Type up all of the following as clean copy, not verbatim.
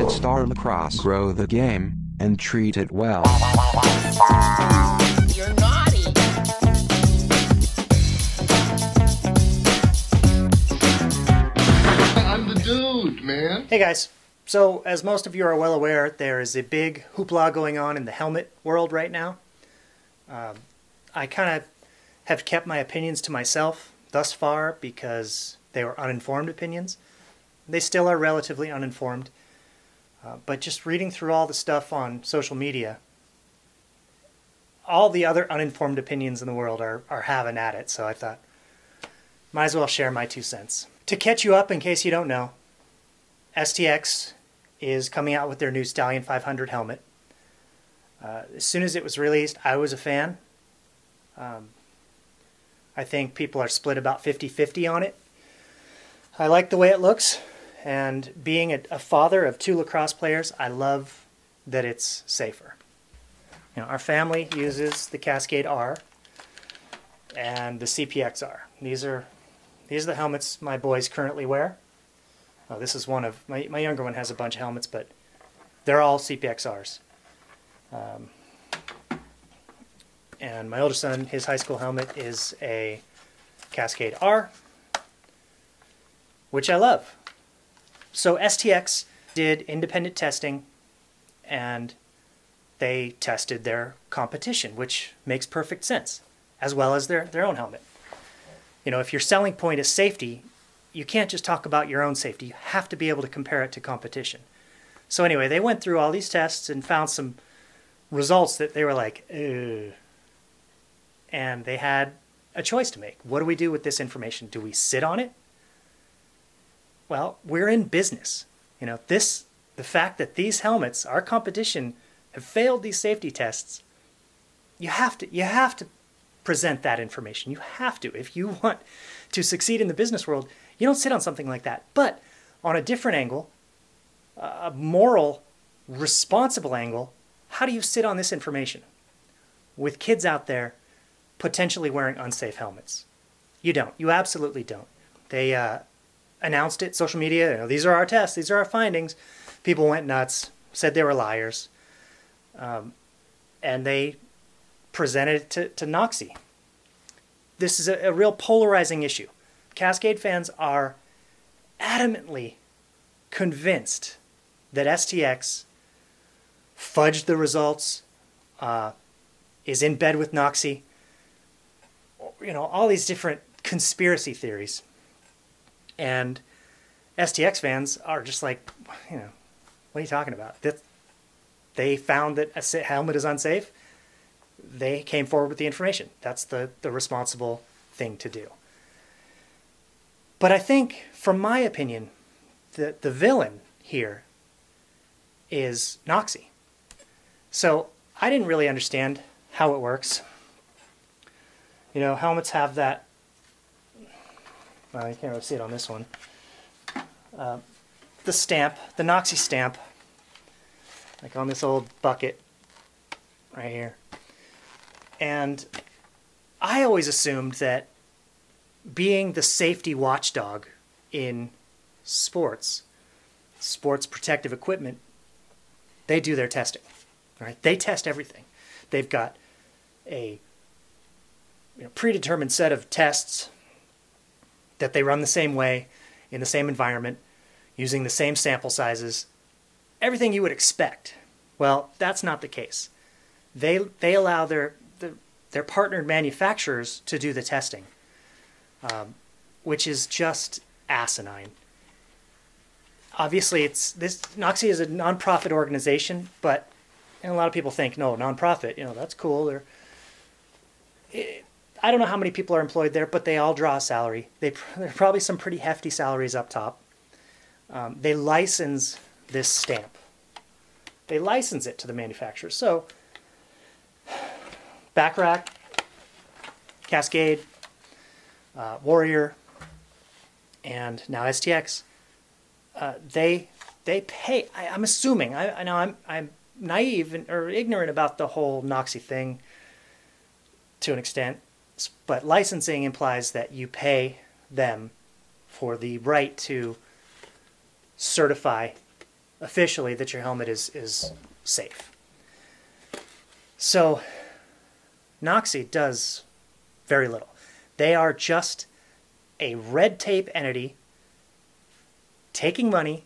Star Lacrosse. Grow the game and treat it well. You're naughty. I'm the dude, man. Hey guys, so as most of you are well aware, there is a big hoopla going on in the helmet world right now. I kind of have kept my opinions to myself thus far because they were uninformed opinions. They still are relatively uninformed, but just reading through all the stuff on social media, all the other uninformed opinions in the world are having at it, so I thought, might as well share my 2 cents. To catch you up in case you don't know, STX is coming out with their new Stallion 500 helmet. As soon as it was released, I was a fan. I think people are split about 50-50 on it. I like the way it looks, and being a father of 2 lacrosse players, I love that it's safer. You know, our family uses the Cascade R and the CPXR. These are the helmets my boys currently wear. Oh, this is one of my younger one has a bunch of helmets, but they're all CPXRs. And my older son, his high school helmet is a Cascade R, which I love. So STX did independent testing, and they tested their competition, which makes perfect sense, as well as their own helmet. You know, if your selling point is safety, you can't just talk about your own safety. You have to be able to compare it to competition. So anyway, they went through all these tests and found some results that they were like, ugh. And they had a choice to make. What do we do with this information? Do we sit on it? Well, we're in business. You know, the fact that these helmets, our competition, have failed these safety tests, you have to present that information. You have to. If you want to succeed in the business world, you don't sit on something like that. But on a different angle, a moral, responsible angle, how do you sit on this information with kids out there potentially wearing unsafe helmets? You don't. You absolutely don't. They announced it, social media, you know, these are our tests, these are our findings. People went nuts, said they were liars, and they presented it to Noxie. This is a real polarizing issue. Cascade fans are adamantly convinced that STX fudged the results, is in bed with Noxie, you know, all these different conspiracy theories. And STX fans are just like, you know, what are you talking about? They found that a helmet is unsafe. They came forward with the information. That's the responsible thing to do. But I think, from my opinion, the villain here is Noxie. So I didn't really understand how it works. You know, helmets have that, well, you can't really see it on this one, the stamp, the Noxie stamp, like on this old bucket right here. And I always assumed that being the safety watchdog in sports protective equipment, they do their testing, right? They test everything. They've got a predetermined set of tests that they run the same way, in the same environment, using the same sample sizes, everything you would expect. Well, that's not the case. They allow their partnered manufacturers to do the testing, which is just asinine. Obviously, Noxie is a nonprofit organization, but and a lot of people think, no, nonprofit, you know, that's cool. I don't know how many people are employed there, but they all draw a salary. There are probably some pretty hefty salaries up top. They license this stamp. They license it to the manufacturer. So, Backrack, Cascade, Warrior, and now STX, they pay. I'm assuming. I know I'm naive or ignorant about the whole Noxie thing to an extent. But licensing implies that you pay them for the right to certify officially that your helmet is safe. So Noxie does very little. They are just a red tape entity taking money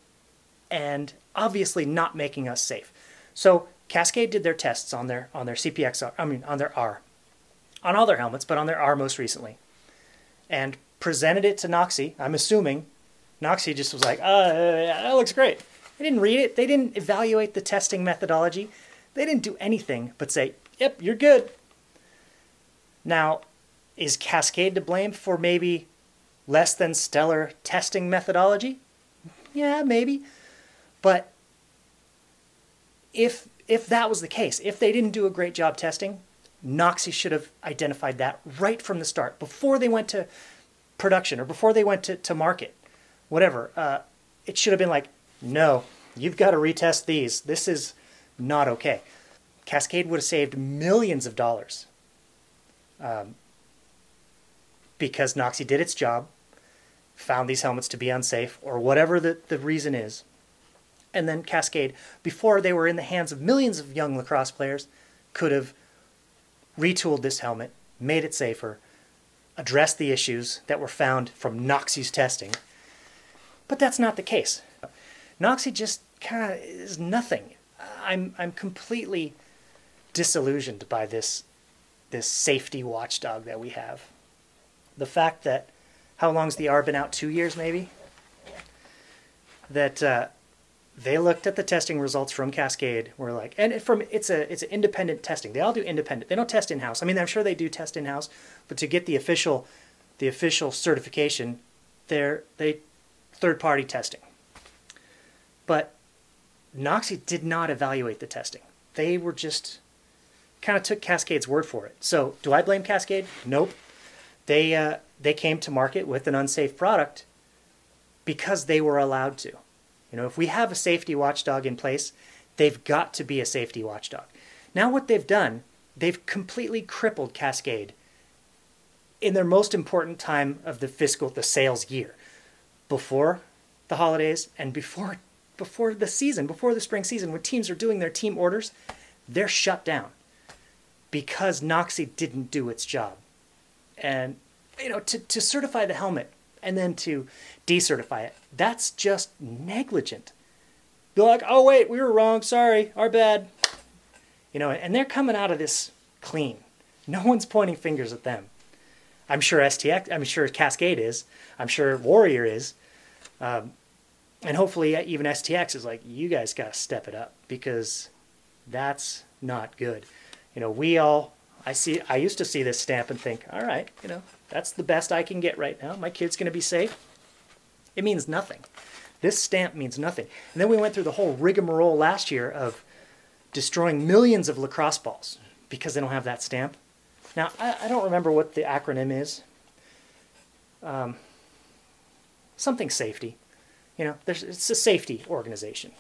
and obviously not making us safe. So Cascade did their tests on their CPX, on their R, on all their helmets, but on their R most recently, and presented it to Noxie. I'm assuming Noxie just was like, that looks great. They didn't read it. They didn't evaluate the testing methodology. They didn't do anything but say, yep, you're good. Now, is Cascade to blame for maybe less than stellar testing methodology? Yeah, maybe. But if that was the case, if they didn't do a great job testing, Noxie should have identified that right from the start, before they went to production or before they went to market, whatever. It should have been like, no, you've got to retest these. This is not okay. Cascade would have saved millions of dollars because Noxie did its job, found these helmets to be unsafe, or whatever the reason is. And then Cascade, before they were in the hands of millions of young lacrosse players, could have retooled this helmet, made it safer, addressed the issues that were found from Noxie's testing. But that's not the case. Noxie just kind of is nothing. I'm completely disillusioned by this safety watchdog that we have. The fact that, how long's the R been out? 2 years maybe? That they looked at the testing results from Cascade. Were like, and it's an independent testing. They all do independent. They don't test in house. I mean, I'm sure they do test in house, but to get the official certification, they third party testing. But Noxie did not evaluate the testing. They were just kind of took Cascade's word for it. So do I blame Cascade? Nope. They came to market with an unsafe product because they were allowed to. You know, if we have a safety watchdog in place, they've got to be a safety watchdog. Now what they've done, they've completely crippled Cascade in their most important time of the sales year, before the holidays and before the season, before the spring season, when teams are doing their team orders, they're shut down because Noxie didn't do its job. And, you know, to certify the helmet and then to decertify it, that's just negligent. They're like, oh wait, we were wrong, sorry, our bad. You know, and they're coming out of this clean. No one's pointing fingers at them. I'm sure STX, I'm sure Cascade is, I'm sure Warrior is, and hopefully even STX is like, you guys got to step it up, because that's not good. You know, I used to see this stamp and think, all right, you know, that's the best I can get right now. My kid's going to be safe. It means nothing. This stamp means nothing. And then we went through the whole rigmarole last year of destroying millions of lacrosse balls because they don't have that stamp. Now, I don't remember what the acronym is. Something safety. You know, it's a safety organization.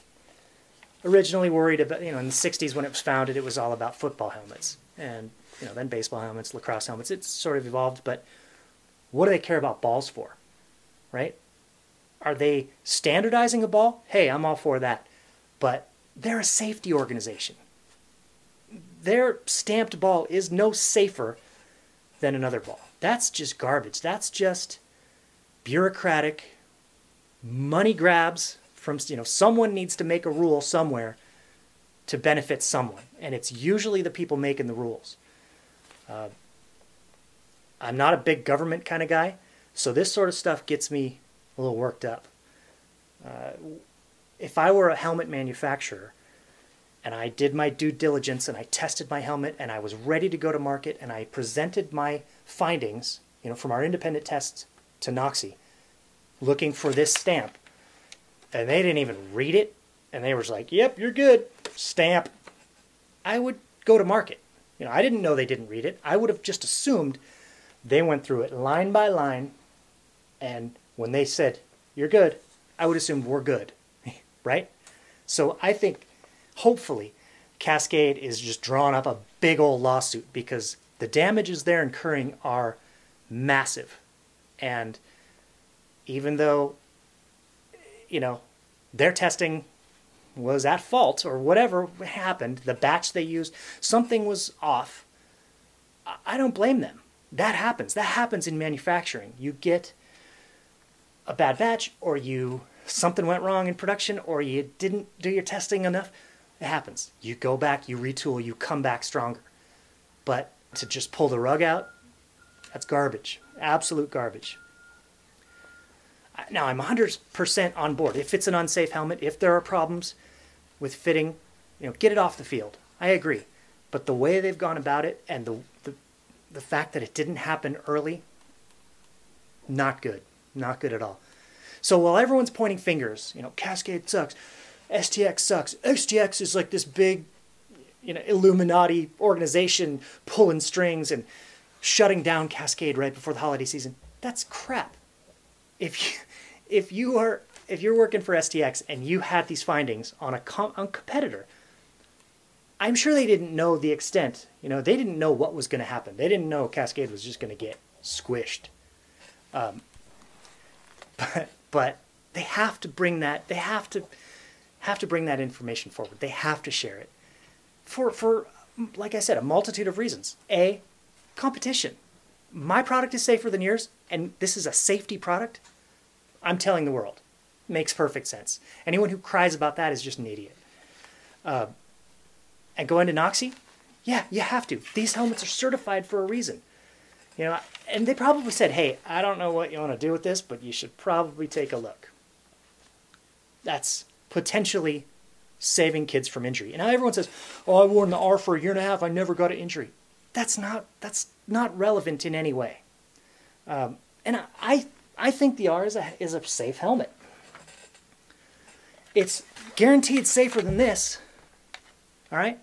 Originally worried about, you know, in the 60s when it was founded, it was all about football helmets. And, you know, then baseball helmets, lacrosse helmets. It's sort of evolved, but what do they care about balls for, right? Are they standardizing a ball? Hey, I'm all for that. But they're a safety organization. Their stamped ball is no safer than another ball. That's just garbage. That's just bureaucratic money grabs from, you know, someone needs to make a rule somewhere to benefit someone. And it's usually the people making the rules. I'm not a big government kind of guy, so this sort of stuff gets me a little worked up. If I were a helmet manufacturer and I did my due diligence and I tested my helmet and I was ready to go to market and I presented my findings, you know, from our independent tests to Noxie, looking for this stamp, and they didn't even read it, and they were just like, yep, you're good, stamp, I would go to market. You know, I didn't know they didn't read it. I would have just assumed they went through it line by line, and when they said, you're good, I would assume we're good, right? So I think, hopefully, Cascade is just drawing up a big old lawsuit, because the damages they're incurring are massive. And even though, you know, their testing was at fault or whatever happened, the batch they used, something was off, I don't blame them. That happens. That happens in manufacturing. You get a bad batch, or something went wrong in production, or you didn't do your testing enough. It happens. You go back, you retool, you come back stronger. But to just pull the rug out, that's garbage. Absolute garbage. Now, I'm 100% on board. If it's an unsafe helmet, if there are problems with fitting, get it off the field. I agree. But the way they've gone about it, and the fact that it didn't happen early, not good. Not good at all. So while everyone's pointing fingers, Cascade sucks, STX sucks, STX is like this big, Illuminati organization pulling strings and shutting down Cascade right before the holiday season. That's crap. If you're working for STX and you had these findings on a competitor, I'm sure they didn't know the extent. They didn't know what was going to happen. They didn't know Cascade was just going to get squished. But they have to bring that. They have to bring that information forward. They have to share it for like I said, a multitude of reasons. A, competition. My product is safer than yours, and this is a safety product. I'm telling the world. Makes perfect sense. Anyone who cries about that is just an idiot. And go into Noxie? Yeah, you have to. These helmets are certified for a reason. And they probably said, hey, I don't know what you want to do with this, but you should probably take a look. That's potentially saving kids from injury. And now everyone says, oh, I wore the R for a year and a half, I never got an injury. That's not relevant in any way. And I think the R is a safe helmet. It's guaranteed safer than this. All right?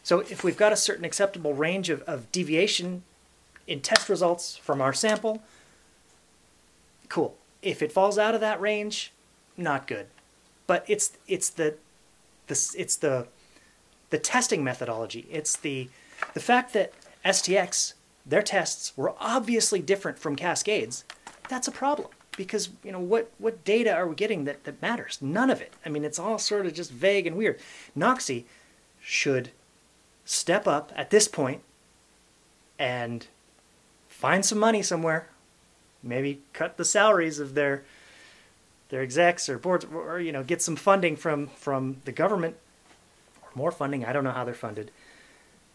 So if we've got a certain acceptable range of deviation in test results from our sample, cool. If it falls out of that range, not good. But it's the testing methodology. It's the fact that STX, their tests were obviously different from Cascade's. That's a problem, because what data are we getting that matters? None of it. I mean, it's all sort of just vague and weird. Noxie should step up at this point and find some money somewhere. Maybe cut the salaries of their execs or boards, or get some funding from the government, or more funding. I don't know how they're funded.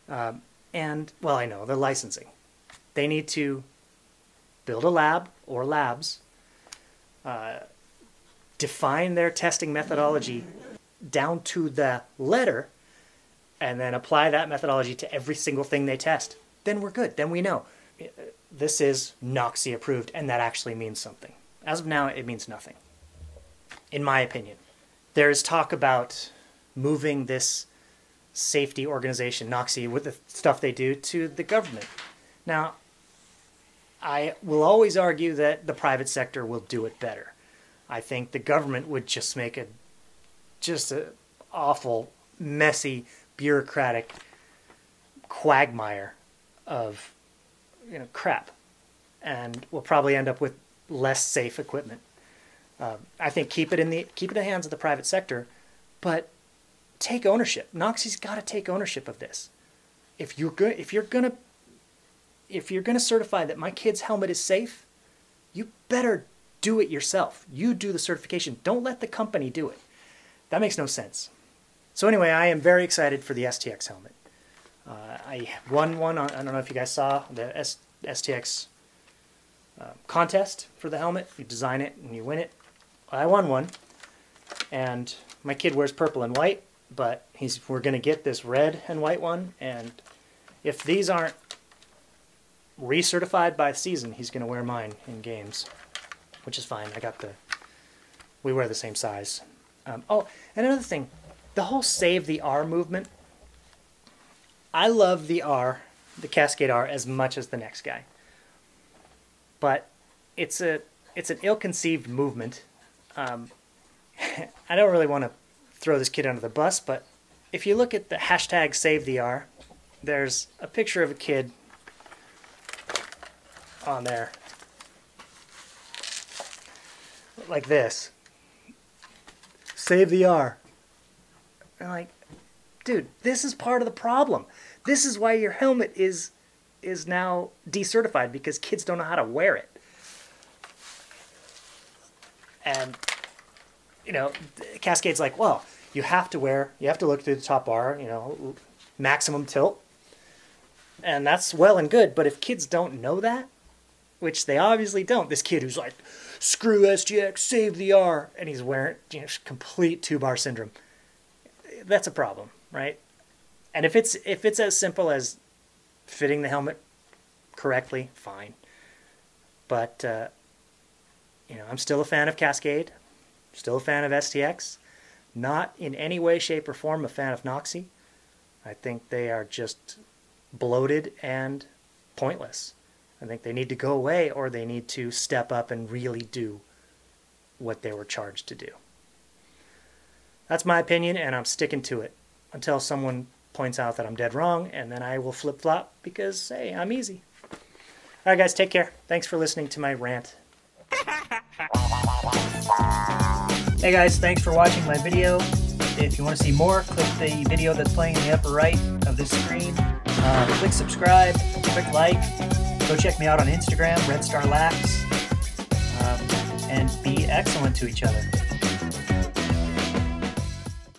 And well, I know the licensing. They need to build a lab or labs, define their testing methodology down to the letter, and then apply that methodology to every single thing they test. Then we're good. Then we know this is Noxie approved, and that actually means something. As of now, it means nothing, in my opinion. There is talk about moving this safety organization, Noxie, with the stuff they do, to the government. Now, I will always argue that the private sector will do it better. I think the government would just make an awful, messy, bureaucratic quagmire of crap, and we'll probably end up with less safe equipment. I think keep it in the hands of the private sector, but take ownership. Noxie's got to take ownership of this. If you're gonna certify that my kid's helmet is safe, you better do it yourself. You do the certification. Don't let the company do it. That makes no sense. So anyway, I am very excited for the STX helmet. I won one. I don't know if you guys saw the STX contest for the helmet. You design it and you win it. I won one, and my kid wears purple and white, but we're going to get this red and white one, and if these aren't recertified by the season, he's going to wear mine in games, which is fine. We wear the same size. Oh, and another thing, the whole Save the R movement. I love the R, the Cascade R, as much as the next guy. But it's an ill-conceived movement. I don't really want to throw this kid under the bus, but if you look at the hashtag Save the R, there's a picture of a kid on there like this. Save the R. And like, dude, this is part of the problem. This is why your helmet is now decertified, because kids don't know how to wear it. And, you know, Cascade's like, well, you have to look through the top bar, you know, maximum tilt. And that's well and good, but if kids don't know that, which they obviously don't, this kid who's like, screw SGX, save the R, and he's wearing, you know, complete 2-bar syndrome, that's a problem, right? And if it's as simple as fitting the helmet correctly, fine. But, you know, I'm still a fan of Cascade, still a fan of STX, not in any way, shape, or form a fan of Noxie. I think they are just bloated and pointless. I think they need to go away, or they need to step up and really do what they were charged to do. That's my opinion, and I'm sticking to it until someone points out that I'm dead wrong, and then I will flip-flop because, hey, I'm easy. All right, guys, take care. Thanks for listening to my rant. Hey, guys, thanks for watching my video. If you want to see more, click the video that's playing in the upper right of this screen. Click subscribe, click like. Go check me out on Instagram, RedStarLax, and be excellent to each other.